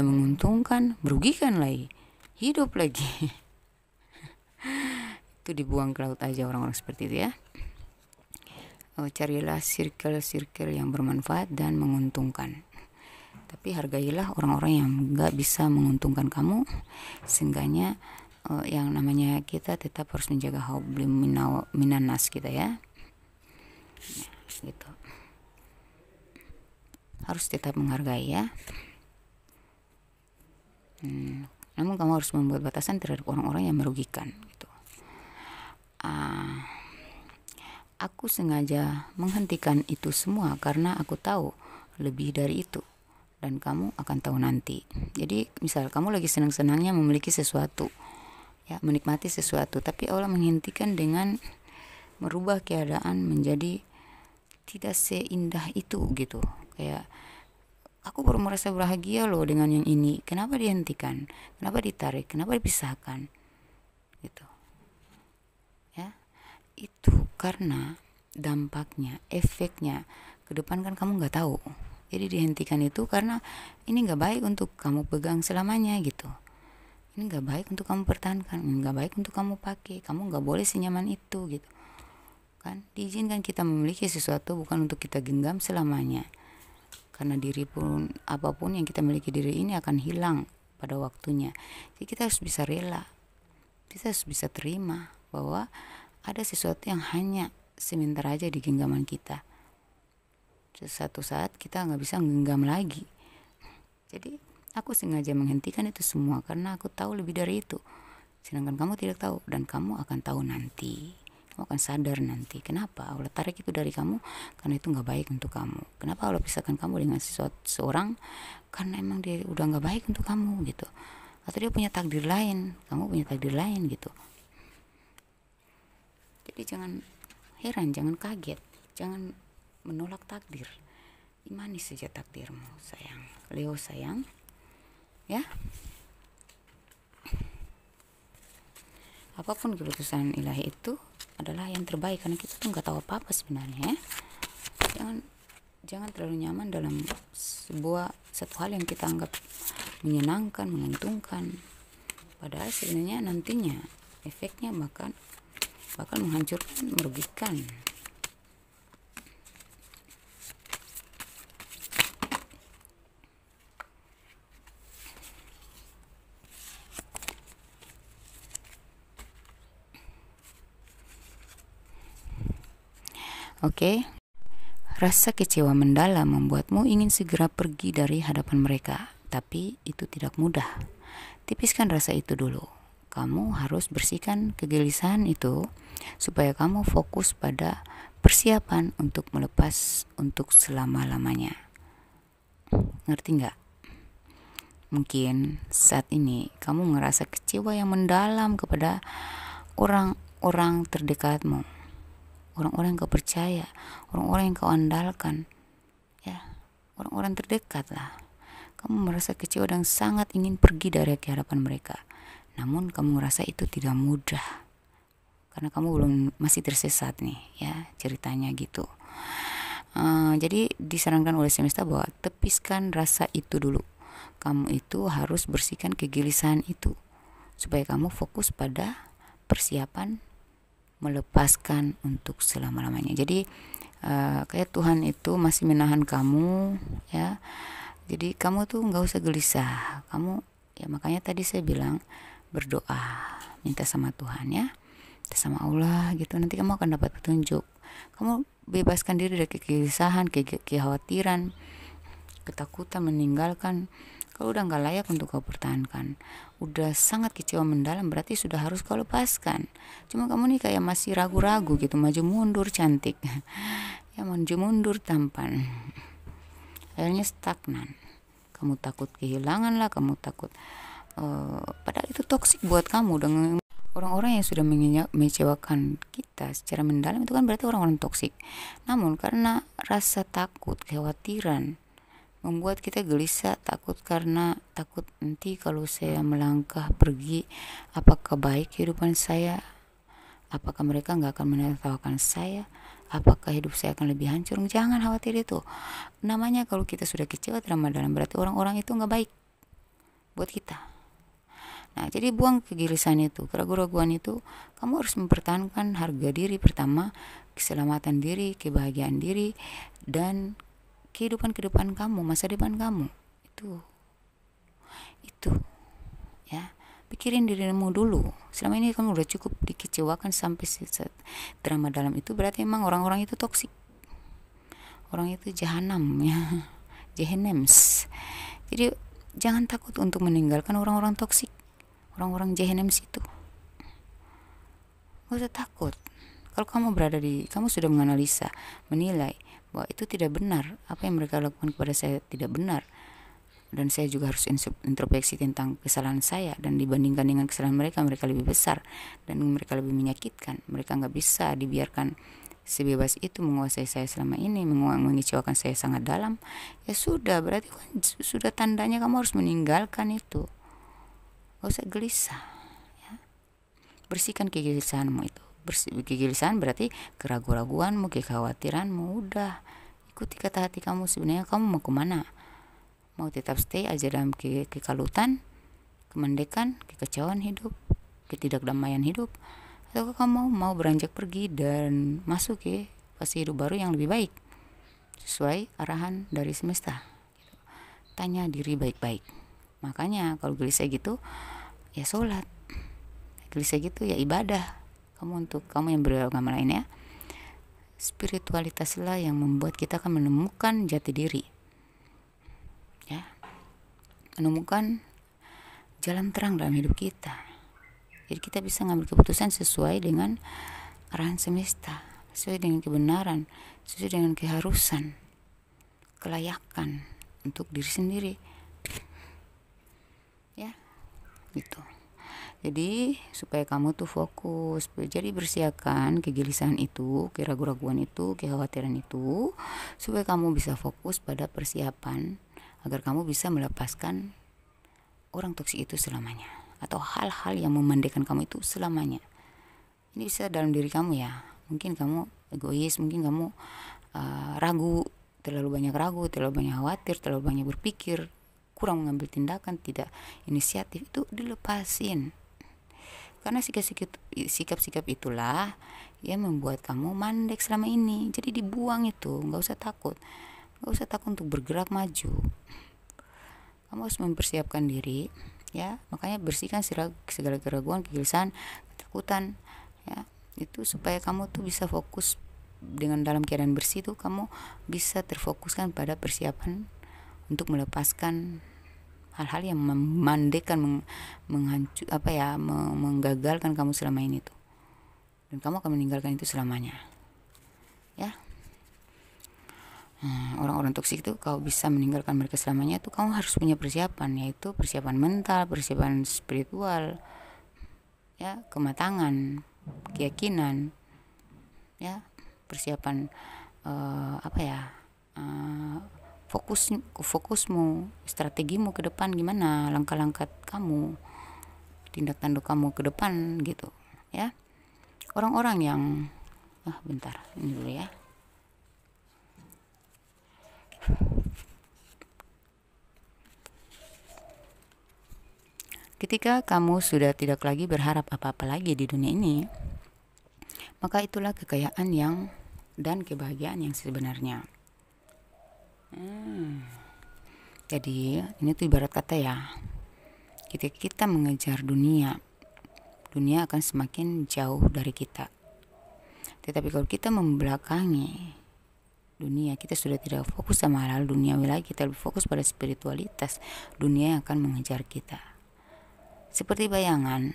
menguntungkan, merugikan lagi, hidup lagi. Itu dibuang ke laut aja orang-orang seperti itu ya. Carilah circle-circle yang bermanfaat dan menguntungkan. Tapi hargailah orang-orang yang gak bisa menguntungkan kamu. Seenggaknya yang namanya kita tetap harus menjaga hablum minanas kita ya. Gitu. Harus tetap menghargai ya. Namun kamu harus membuat batasan terhadap orang-orang yang merugikan gitu. aku sengaja menghentikan itu semua karena aku tahu lebih dari itu, dan kamu akan tahu nanti. Jadi misal kamu lagi senang-senangnya memiliki sesuatu, ya, menikmati sesuatu, tapi Allah menghentikan dengan merubah keadaan menjadi tidak seindah itu gitu. Kayak aku baru merasa bahagia loh dengan yang ini, kenapa dihentikan, kenapa ditarik, kenapa dipisahkan gitu ya. Itu karena dampaknya, efeknya ke depan kan kamu nggak tahu. Jadi dihentikan itu karena ini nggak baik untuk kamu pegang selamanya gitu. Ini nggak baik untuk kamu pertahankan, ini nggak baik untuk kamu pakai, kamu nggak boleh senyaman itu gitu kan. Diizinkan kita memiliki sesuatu bukan untuk kita genggam selamanya, karena diri pun, apapun yang kita miliki diri ini akan hilang pada waktunya. Jadi kita harus bisa rela, kita harus bisa terima bahwa ada sesuatu yang hanya sebentar aja di genggaman kita. Suatu saat kita nggak bisa menggenggam lagi. Jadi aku sengaja menghentikan itu semua karena aku tahu lebih dari itu, sedangkan kamu tidak tahu, dan kamu akan tahu nanti. Kamu akan sadar nanti kenapa Allah tarik itu dari kamu, karena itu nggak baik untuk kamu. Kenapa Allah pisahkan kamu dengan seseorang, karena emang dia udah nggak baik untuk kamu gitu, atau dia punya takdir lain, kamu punya takdir lain gitu. Jadi jangan heran, jangan kaget, jangan menolak takdir. Imani saja takdirmu sayang, Leo sayang ya. Apapun keputusan ilahi itu adalah yang terbaik, karena kita tuh nggak tahu apa-apa sebenarnya ya. Jangan terlalu nyaman dalam satu hal yang kita anggap menyenangkan, menguntungkan, padahal sebenarnya nantinya efeknya bakal menghancurkan, merugikan. Oke. Rasa kecewa mendalam membuatmu ingin segera pergi dari hadapan mereka, tapi itu tidak mudah. Tipiskan rasa itu dulu. Kamu harus bersihkan kegelisahan itu supaya kamu fokus pada persiapan untuk melepas untuk selama-lamanya. Ngerti nggak? Mungkin saat ini kamu ngerasa kecewa yang mendalam kepada orang-orang terdekatmu, orang-orang yang kau percaya, orang-orang yang kau andalkan, ya, orang-orang terdekat lah. Kamu merasa kecewa dan sangat ingin pergi dari hadapan mereka. Namun kamu merasa itu tidak mudah, karena kamu masih tersesat nih, ya, ceritanya gitu. Jadi disarankan oleh semesta bahwa tepiskan rasa itu dulu. Kamu itu harus bersihkan kegelisahan itu supaya kamu fokus pada persiapan melepaskan untuk selama-lamanya. Jadi kayak Tuhan itu masih menahan kamu, ya. Jadi kamu tuh nggak usah gelisah. Kamu, ya, makanya tadi saya bilang berdoa, minta sama Tuhan, ya, minta sama Allah gitu. Nanti kamu akan dapat petunjuk. Kamu bebaskan diri dari kegelisahan, kekhawatiran, ketakutan meninggalkan. Kalau udah nggak layak untuk kau pertahankan, udah sangat kecewa mendalam, berarti sudah harus kau lepaskan. Cuma kamu nih kayak masih ragu-ragu gitu, maju mundur cantik, ya, maju mundur tampan, akhirnya stagnan. Kamu takut kehilangan lah, kamu takut padahal itu toksik buat kamu. Dengan orang-orang yang sudah mengecewakan kita secara mendalam, itu kan berarti orang-orang toksik. Namun karena rasa takut, kekhawatiran membuat kita gelisah, takut nanti kalau saya melangkah pergi, apakah baik kehidupan saya, apakah mereka nggak akan menertawakan saya, apakah hidup saya akan lebih hancur. Jangan khawatir itu. Namanya kalau kita sudah kecewa dalam berarti orang-orang itu nggak baik buat kita. Nah, jadi buang kegelisahan itu, keraguan-raguan itu. Kamu harus mempertahankan harga diri pertama, keselamatan diri, kebahagiaan diri, dan kehidupan kamu, masa depan kamu. Itu ya, pikirin dirimu dulu. Selama ini kamu udah cukup dikecewakan sampai drama dalam itu, berarti emang orang-orang itu toksik, orang itu jahanam, ya, jehenems. Jadi jangan takut untuk meninggalkan orang-orang toksik, orang-orang jehenems itu. Gak usah takut. Kalau kamu sudah menganalisa, menilai bahwa itu tidak benar, apa yang mereka lakukan kepada saya tidak benar, dan saya juga harus introspeksi tentang kesalahan saya, dan dibandingkan dengan kesalahan mereka lebih besar dan mereka lebih menyakitkan. Mereka nggak bisa dibiarkan sebebas itu menguasai saya selama ini, mengecewakan saya sangat dalam. Ya sudah, berarti kan sudah tandanya kamu harus meninggalkan itu. Gak usah gelisah, ya. Bersihkan kegelisahanmu itu. Kegelisahan berarti keraguan-raguanmu, kekhawatiranmu. Udah, ikuti kata hati kamu, sebenarnya kamu mau kemana. Mau tetap stay aja dalam kekalutan, kemendekan, kekecewaan hidup, ketidakdamaian hidup, atau kamu mau beranjak pergi dan masuk ke fase hidup baru yang lebih baik sesuai arahan dari semesta. Tanya diri baik-baik. Makanya kalau gelisah gitu ya sholat, gelisah gitu ya ibadah. Untuk kamu yang beragama lain ya, spiritualitaslah yang membuat kita akan menemukan jati diri, ya, menemukan jalan terang dalam hidup kita. Jadi kita bisa ngambil keputusan sesuai dengan arahan semesta, sesuai dengan kebenaran, sesuai dengan keharusan, kelayakan untuk diri sendiri, ya, gitu. Jadi supaya kamu tuh fokus, jadi bersihkan kegelisahan itu, keraguan-raguan itu, kekhawatiran itu, supaya kamu bisa fokus pada persiapan agar kamu bisa melepaskan orang toksik itu selamanya, atau hal-hal yang memandekan kamu itu selamanya. Ini bisa dalam diri kamu ya. Mungkin kamu egois, mungkin kamu ragu, terlalu banyak khawatir, terlalu banyak berpikir, kurang mengambil tindakan, tidak inisiatif. Itu dilepasin. Karena sikap-sikap itulah yang membuat kamu mandek selama ini. Jadi dibuang itu, nggak usah takut untuk bergerak maju. Kamu harus mempersiapkan diri, ya. Makanya bersihkan segala keraguan, kegelisahan, ketakutan, ya. Itu supaya kamu tuh bisa fokus. Dengan dalam keadaan bersih tuh kamu bisa terfokuskan pada persiapan untuk melepaskan hal-hal yang memandekan, menggagalkan kamu selama ini tuh, dan kamu akan meninggalkan itu selamanya, ya. Orang-orang toksik itu kalau bisa meninggalkan mereka selamanya tuh kamu harus punya persiapan, yaitu persiapan mental, persiapan spiritual, ya, kematangan, keyakinan, ya, persiapan fokusmu, strategimu ke depan, gimana langkah-langkah kamu, tindak tanduk kamu ke depan gitu, ya. Orang-orang yang bentar, ini dulu ya. Ketika kamu sudah tidak lagi berharap apa-apa lagi di dunia ini, maka itulah kekayaan dan kebahagiaan yang sebenarnya. Jadi ini tuh ibarat kata ya, ketika kita mengejar dunia akan semakin jauh dari kita. Tetapi kalau kita membelakangi dunia, kita sudah tidak fokus sama hal-hal duniawi lagi, kita lebih fokus pada spiritualitas, dunia yang akan mengejar kita. Seperti bayangan,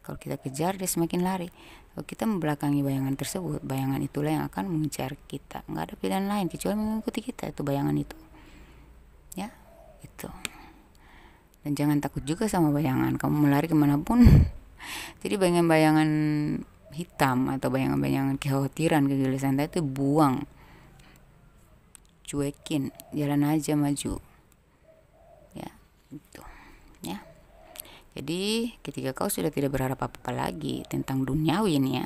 kalau kita kejar dia semakin lari. Kalau kita membelakangi bayangan tersebut, bayangan itulah yang akan mengejar kita. Nggak ada pilihan lain kecuali mengikuti kita, itu bayangan itu, ya, itu. Dan jangan takut juga sama bayangan, kamu melari kemanapun. Jadi bayangan-bayangan hitam atau bayangan-bayangan kekhawatiran, kegelisahan itu buang, cuekin, jalan aja maju, ya, itu, ya. Jadi ketika kau sudah tidak berharap apa-apa lagi tentang duniawi ini ya,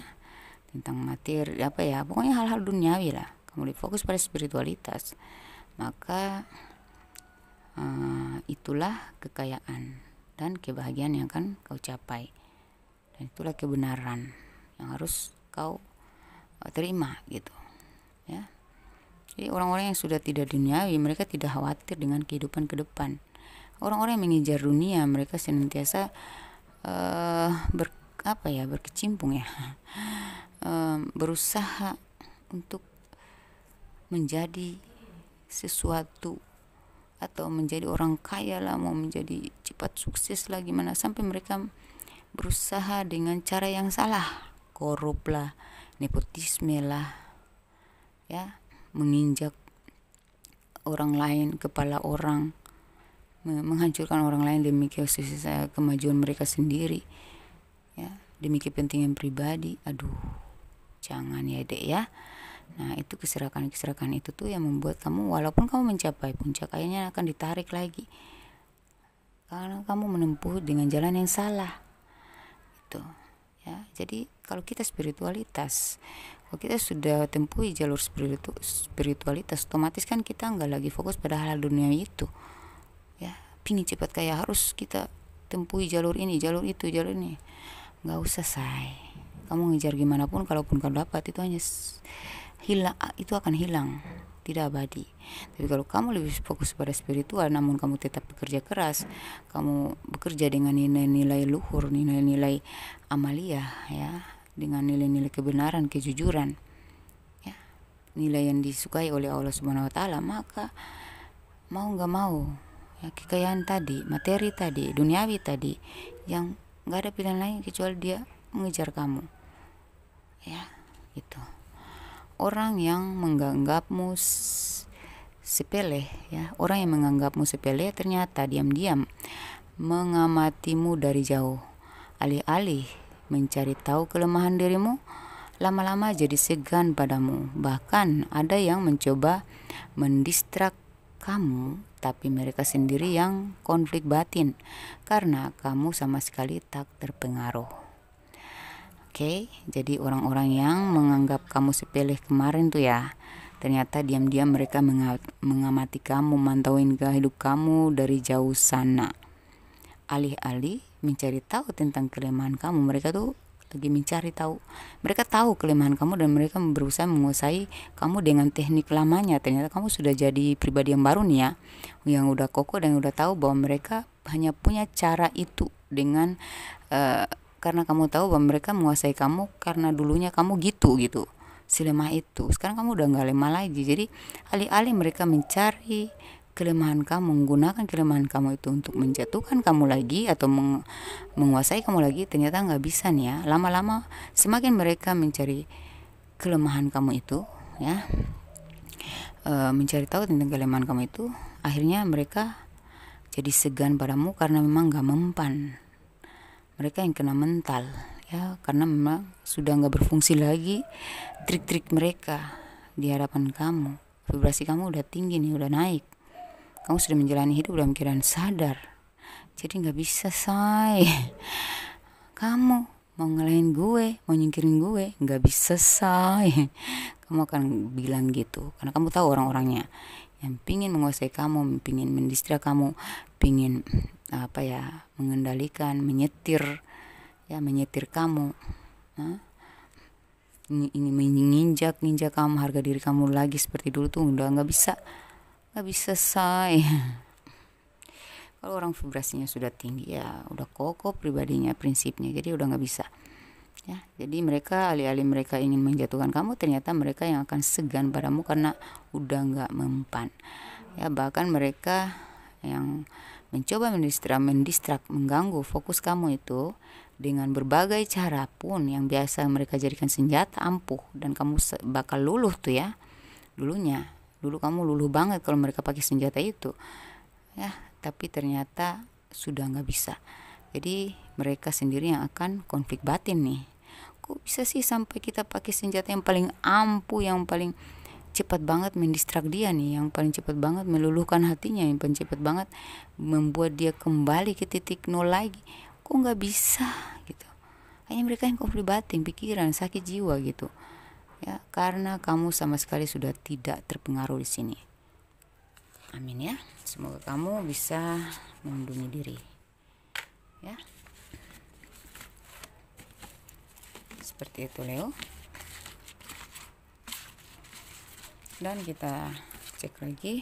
tentang materi pokoknya hal-hal duniawi lah, kamu lebih fokus pada spiritualitas, maka itulah kekayaan dan kebahagiaan yang akan kau capai, dan itulah kebenaran yang harus kau terima gitu, ya. Jadi orang-orang yang sudah tidak duniawi, mereka tidak khawatir dengan kehidupan ke depan. Orang-orang yang mengejar dunia, mereka senantiasa berkecimpung ya, berusaha untuk menjadi sesuatu atau menjadi orang kaya lah, mau menjadi cepat sukses lah gimana, sampai mereka berusaha dengan cara yang salah, korup lah, nepotisme lah, ya, menginjak orang lain, kepala orang, menghancurkan orang lain demi kemajuan mereka sendiri, ya, demi kepentingan pribadi. Aduh, jangan ya dek ya. Nah, itu keserakan itu tuh yang membuat kamu, walaupun kamu mencapai puncak, akhirnya akan ditarik lagi karena kamu menempuh dengan jalan yang salah. Itu ya. Jadi kalau kita spiritualitas, kalau kita sudah tempuhi jalur spiritualitas, otomatis kan kita nggak lagi fokus pada hal dunia itu, ya. Pingin cepat kaya, harus kita tempuhi jalur ini, jalur itu, jalur ini. Nggak usah, say. Kamu ngejar gimana pun, kalaupun kau dapat, itu hanya hilang, itu akan hilang, tidak abadi. Tapi kalau kamu lebih fokus pada spiritual, namun kamu tetap bekerja keras, kamu bekerja dengan nilai-nilai luhur, nilai-nilai amalia, ya, dengan nilai-nilai kebenaran, kejujuran, ya, nilai yang disukai oleh Allah Subhanahu Wa Taala, maka mau nggak mau, ya, kekayaan tadi, materi tadi, duniawi tadi, yang nggak ada pilihan lain kecuali dia mengejar kamu, ya, gitu. Orang yang menganggapmu sepele, ya, orang yang menganggapmu sepele ternyata diam-diam mengamatimu dari jauh. Alih-alih mencari tahu kelemahan dirimu, lama-lama jadi segan padamu. Bahkan ada yang mencoba mendistrak kamu, tapi mereka sendiri yang konflik batin karena kamu sama sekali tak terpengaruh. Oke, jadi orang-orang yang menganggap kamu sepele kemarin tuh ya, ternyata diam-diam mereka mengamati kamu, mantauin gaya hidup kamu dari jauh sana. Alih-alih mencari tahu tentang kelemahan kamu, mereka tuh lagi mencari tahu. Mereka tahu kelemahan kamu dan mereka berusaha menguasai kamu dengan teknik lamanya. Ternyata kamu sudah jadi pribadi yang baru nih ya, yang udah kokoh dan udah tahu bahwa mereka hanya punya cara itu dengan karena kamu tahu bahwa mereka menguasai kamu karena dulunya kamu gitu selemah itu. Sekarang kamu udah nggak lemah lagi. Jadi alih-alih mereka mencari kelemahan kamu, menggunakan kelemahan kamu itu untuk menjatuhkan kamu lagi atau menguasai kamu lagi, ternyata nggak bisa nih ya. Lama-lama semakin mereka mencari kelemahan kamu itu, ya, mencari tahu tentang kelemahan kamu itu, akhirnya mereka jadi segan padamu karena memang nggak mempan. Mereka yang kena mental, ya, karena memang sudah nggak berfungsi lagi trik-trik mereka di hadapan kamu. Vibrasi kamu udah tinggi nih, udah naik. Kamu sudah menjalani hidup dalam keadaan sadar. Jadi nggak bisa, say. Kamu mau ngelain gue, mau nyingkirin gue, nggak bisa, say. Kamu akan bilang gitu karena kamu tahu orang-orangnya yang pingin menguasai kamu, pingin mendistrak kamu, pingin mengendalikan, menyetir kamu, ini menginjak kamu, harga diri kamu lagi seperti dulu tuh udah nggak bisa, say. Kalau orang vibrasinya sudah tinggi, ya udah kokoh pribadinya, prinsipnya, jadi udah nggak bisa, ya. Jadi mereka, alih-alih mereka ingin menjatuhkan kamu, ternyata mereka yang akan segan padamu karena udah nggak mempan, ya. Bahkan mereka yang mencoba mendistrak, mengganggu fokus kamu itu dengan berbagai cara pun yang biasa mereka jadikan senjata ampuh, dan kamu bakal luluh tuh ya. Dulu kamu luluh banget kalau mereka pakai senjata itu, ya. Tapi ternyata sudah nggak bisa. Jadi mereka sendiri yang akan konflik batin nih. Kok bisa sih sampai kita pakai senjata yang paling ampuh, yang paling cepat banget mendistrak dia nih, yang paling cepat banget meluluhkan hatinya, yang paling cepat banget membuat dia kembali ke titik nol lagi. Kok nggak bisa gitu? Hanya mereka yang konflik batin, pikiran, sakit jiwa gitu, ya, karena kamu sama sekali sudah tidak terpengaruh di sini. Amin ya. Semoga kamu bisa melindungi diri, ya. Seperti itu, Leo. Dan kita cek lagi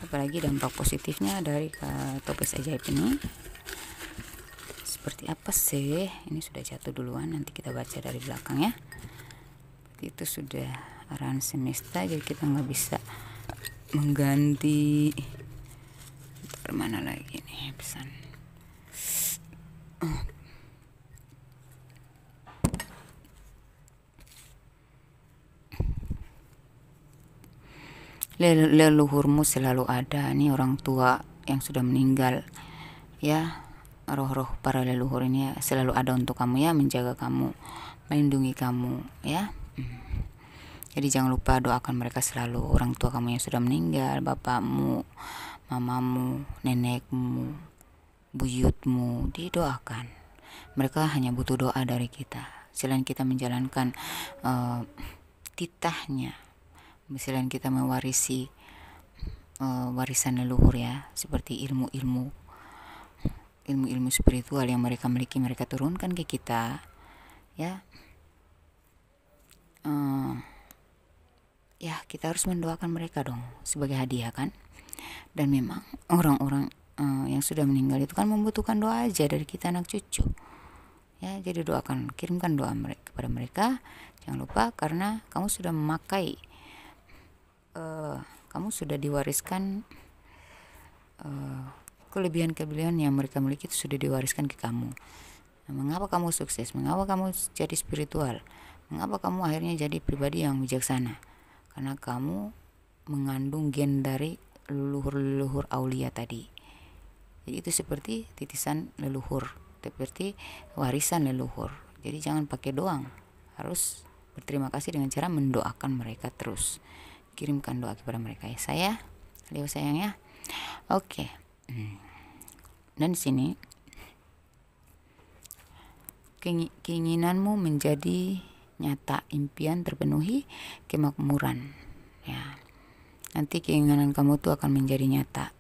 apalagi dampak positifnya dari toples ajaib ini. Seperti apa sih? Ini sudah jatuh duluan, nanti kita baca dari belakang ya. Itu sudah arahan semesta, jadi kita nggak bisa mengganti. Mana lagi nih pesan? leluhurmu selalu ada. Ini orang tua yang sudah meninggal ya, roh-roh para leluhur ini selalu ada untuk kamu ya, menjaga kamu, melindungi kamu ya. Jadi jangan lupa doakan mereka selalu, orang tua kamu yang sudah meninggal, bapakmu, mamamu, nenekmu, buyutmu, didoakan. Mereka hanya butuh doa dari kita. Selain kita menjalankan titahnya, selain kita mewarisi warisan leluhur ya, seperti ilmu-ilmu spiritual yang mereka miliki, mereka turunkan ke kita ya. Ya kita harus mendoakan mereka dong sebagai hadiah kan. Dan memang orang-orang yang sudah meninggal itu kan membutuhkan doa aja dari kita anak cucu ya. Jadi doakan, kirimkan doa kepada mereka. Jangan lupa, karena kamu sudah memakai, kamu sudah diwariskan kelebihan-kelebihan yang mereka miliki, itu sudah diwariskan ke kamu. Nah, mengapa kamu sukses? Mengapa kamu jadi spiritual? Mengapa kamu akhirnya jadi pribadi yang bijaksana? Karena kamu mengandung gen dari leluhur aulia tadi. Jadi itu seperti titisan leluhur, seperti warisan leluhur. Jadi jangan pakai doang, harus berterima kasih dengan cara mendoakan mereka terus. Kirimkan doa kepada mereka ya saya, Leo sayang ya. Oke. Dan di sini keinginanmu menjadi nyata, impian terpenuhi, kemakmuran ya. Nanti keinginan kamu tuh akan menjadi nyata,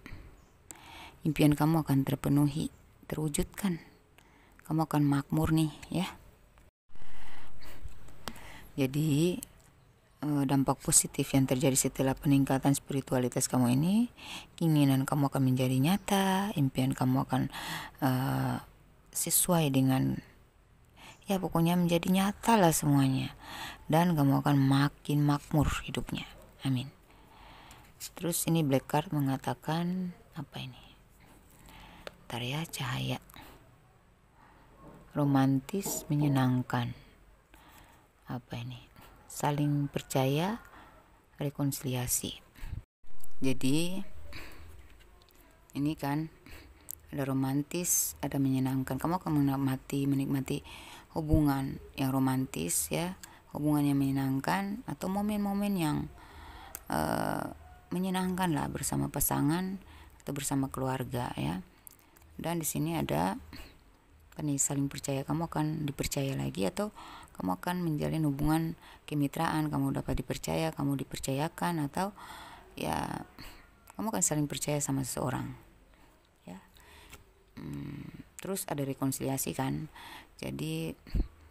impian kamu akan terpenuhi, terwujudkan, kamu akan makmur nih ya. Jadi dampak positif yang terjadi setelah peningkatan spiritualitas kamu ini, keinginan kamu akan menjadi nyata, impian kamu akan sesuai dengan, ya pokoknya menjadi nyata lah semuanya, dan kamu akan makin makmur hidupnya. Amin. Terus ini black card mengatakan apa ini? Bentar ya, cahaya romantis menyenangkan. Apa ini? Saling percaya, rekonsiliasi. Jadi ini kan ada romantis, ada menyenangkan. Kamu akan menikmati hubungan yang romantis ya, hubungan yang menyenangkan, atau momen-momen yang menyenangkan lah bersama pasangan atau bersama keluarga ya. Dan di sini ada saling percaya, kamu akan dipercaya lagi, atau kamu akan menjalin hubungan kemitraan, kamu dapat dipercaya, kamu dipercayakan, atau ya kamu akan saling percaya sama seseorang ya. Terus ada rekonsiliasi kan. Jadi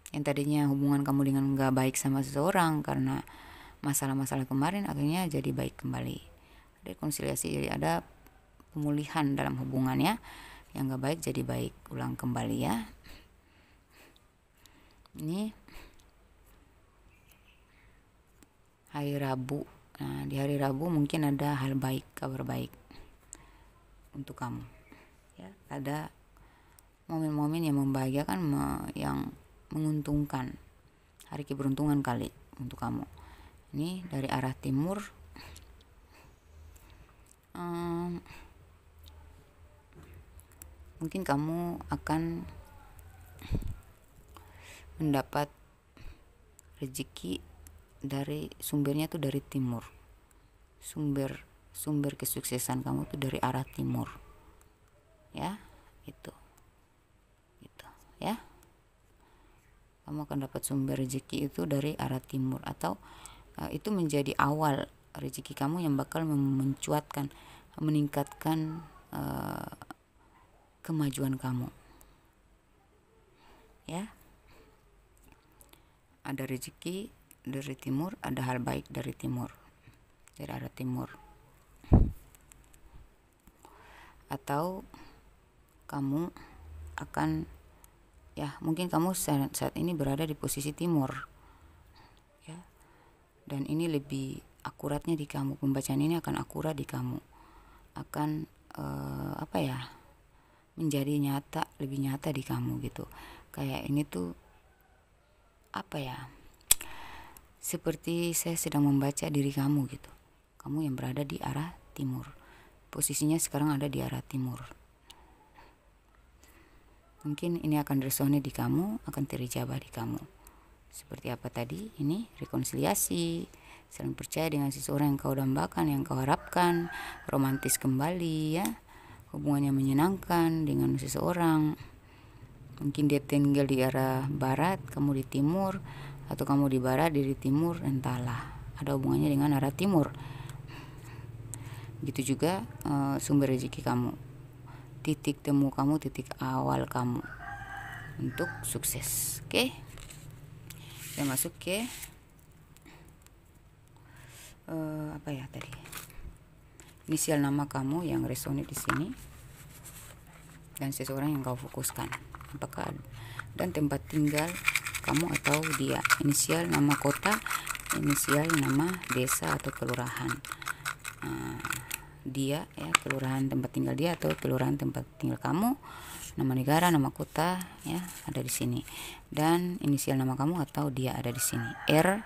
yang tadinya hubungan kamu dengan gak baik sama seseorang karena masalah-masalah kemarin, akhirnya jadi baik kembali. Rekonsiliasi, jadi ada pemulihan dalam hubungannya, yang gak baik jadi baik, ulang kembali ya. Ini hari Rabu. Nah, di hari Rabu mungkin ada hal baik, kabar baik untuk kamu ya. Ada momen-momen yang membahagiakan, yang menguntungkan, hari keberuntungan kali untuk kamu. Ini dari arah timur. Mungkin kamu akan mendapat rezeki dari sumbernya tuh dari timur. Sumber kesuksesan kamu tuh dari arah timur ya. Itu ya, kamu akan dapat sumber rezeki itu dari arah timur, atau itu menjadi awal rezeki kamu yang bakal mencuatkan, meningkatkan kemajuan kamu ya. Ada rezeki dari timur, ada hal baik dari timur, dari arah timur. Atau kamu akan, ya mungkin kamu saat ini berada di posisi timur ya, dan ini lebih akuratnya di kamu, pembacaan ini akan akurat di kamu, akan menjadi nyata, lebih nyata di kamu gitu. Kayak ini tuh seperti saya sedang membaca diri kamu gitu. kamu yang berada di arah timur. Posisinya sekarang ada di arah timur. Mungkin ini akan resonate di kamu, akan terijabah di kamu. Seperti apa tadi? Ini rekonsiliasi, saling percaya dengan seseorang yang kau dambakan, yang kau harapkan, romantis kembali ya, hubungannya menyenangkan dengan seseorang. Mungkin dia tinggal di arah barat, kamu di timur, atau kamu di barat, dia di timur, entahlah. Ada hubungannya dengan arah timur. Gitu juga sumber rezeki kamu, titik temu kamu, titik awal kamu untuk sukses. Oke, kita masuk ke apa ya tadi? Inisial nama kamu yang resonate di sini dan seseorang yang kau fokuskan. Apakah dan tempat tinggal kamu atau dia. Inisial nama kota, inisial nama desa atau kelurahan. Dia ya, kelurahan tempat tinggal dia atau kelurahan tempat tinggal kamu, nama negara, nama kota ya ada di sini, dan inisial nama kamu atau dia ada di sini. R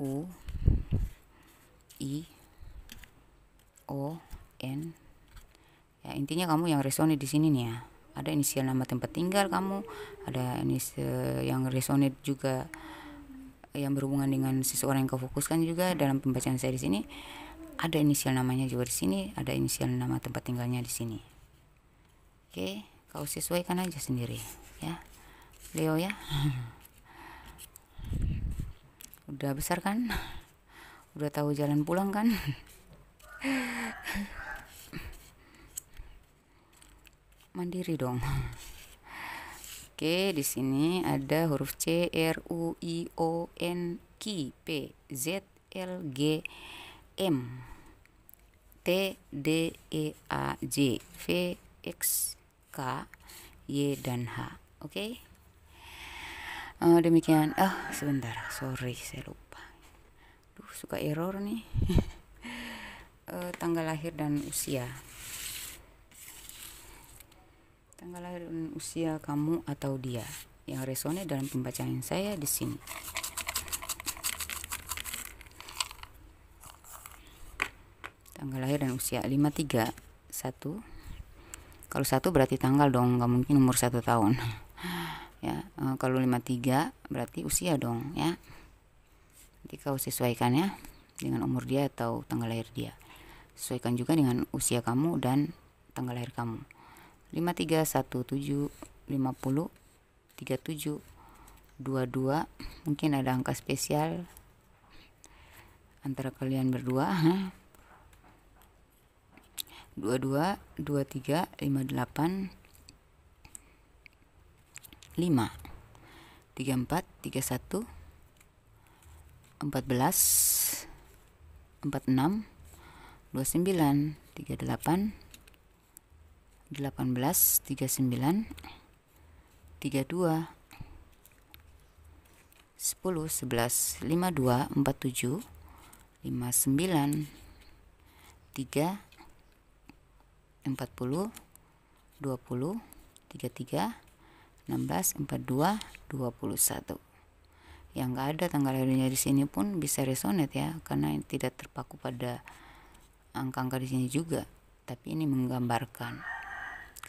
U I O N ya, intinya kamu yang resonate di sini nih ya. Ada inisial nama tempat tinggal kamu, ada inisial yang resonate juga yang berhubungan dengan seseorang yang kau fokuskan juga dalam pembacaan saya di sini. Ada inisial namanya juga di sini, ada inisial nama tempat tinggalnya di sini. Oke, kau sesuaikan aja sendiri ya, Leo ya. Udah besar kan? Udah tahu jalan pulang kan? Mandiri dong. Oke, di sini ada huruf C, R, U, I, O, N, Q, P, Z, L, G, M, T, D, E, A, J, V, X, K, Y, dan H. Oke. Demikian. Sebentar, sorry saya lupa. Suka error nih. Tanggal lahir dan usia. Tanggal lahir dan usia kamu atau dia yang resonate dalam pembacaan saya di sini. Tanggal lahir dan usia 53 1. Kalau 1 berarti tanggal dong, nggak mungkin umur 1 tahun. Ya, kalau 53 berarti usia dong ya. Nanti kau sesuaikan ya dengan umur dia atau tanggal lahir dia. Sesuaikan juga dengan usia kamu dan tanggal lahir kamu. 53 17 50 37 22. Mungkin ada angka spesial antara kalian berdua. 22 23 58 5 34 31 14 46 29 38 18 39 32 10 11 52 47 59 3 40 20 33 16 42 21. Yang nggak ada tanggal lahirnya di sini pun bisa resonate ya, karena tidak terpaku pada angka-angka di sini juga, tapi ini menggambarkan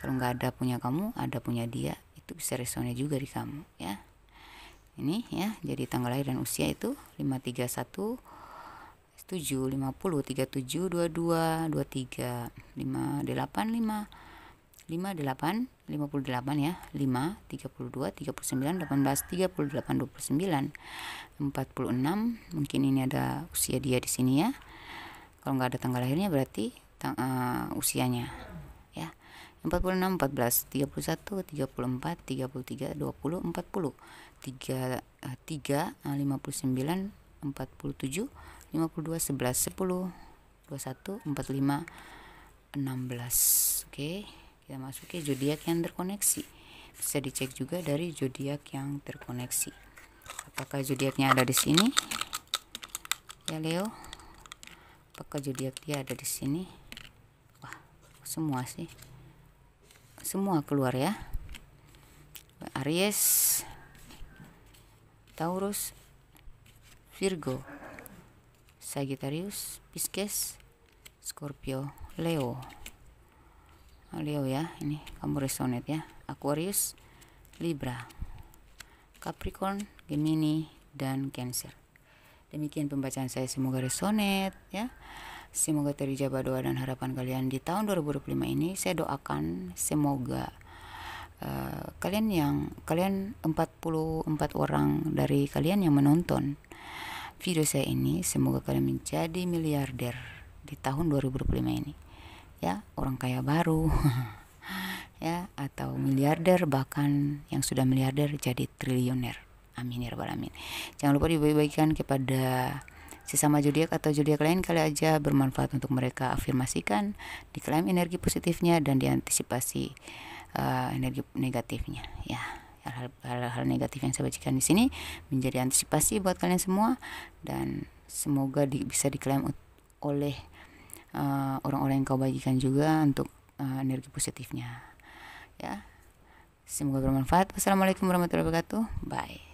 kalau nggak ada punya kamu, ada punya dia, itu bisa resonate juga di kamu ya. Ini ya, jadi tanggal lahir dan usia itu 531 7 50 37 22 23 58 5 58 58 ya, 5 32 39 18 38 29 46. Mungkin ini ada usia dia di sini ya. Kalau nggak ada tanggal lahirnya berarti usianya ya. 46 14 31 34 33 20 40 3 59 47 52 11 10 21 45 16. Oke, kita masuk ke zodiak yang terkoneksi. Bisa dicek juga dari zodiak yang terkoneksi. Apakah zodiaknya ada di sini? Ya Leo. Apakah zodiak dia ada di sini? Wah, semua sih. Semua keluar ya. Aries, Taurus, Virgo, Sagittarius, Pisces, Scorpio, Leo. Leo ya, ini kamu resonate ya. Aquarius, Libra, Capricorn, Gemini, dan Cancer. Demikian pembacaan saya, semoga resonate ya. Semoga terijabah doa dan harapan kalian di tahun 2025 ini. Saya doakan semoga kalian 44 orang dari kalian yang menonton video saya ini, semoga kalian menjadi miliarder di tahun 2025 ini ya, orang kaya baru ya, atau miliarder, bahkan yang sudah miliarder jadi triliuner. Amin ya rabbal alamin. Jangan lupa dibagi-bagikan kepada sesama zodiak atau zodiak lain kali aja bermanfaat untuk mereka. Afirmasikan, diklaim energi positifnya dan diantisipasi energi negatifnya ya. Hal-hal negatif yang saya bacakan di sini menjadi antisipasi buat kalian semua, dan semoga bisa diklaim oleh orang-orang yang kau bagikan juga untuk energi positifnya ya. Semoga bermanfaat. Wassalamualaikum warahmatullahi wabarakatuh. Bye.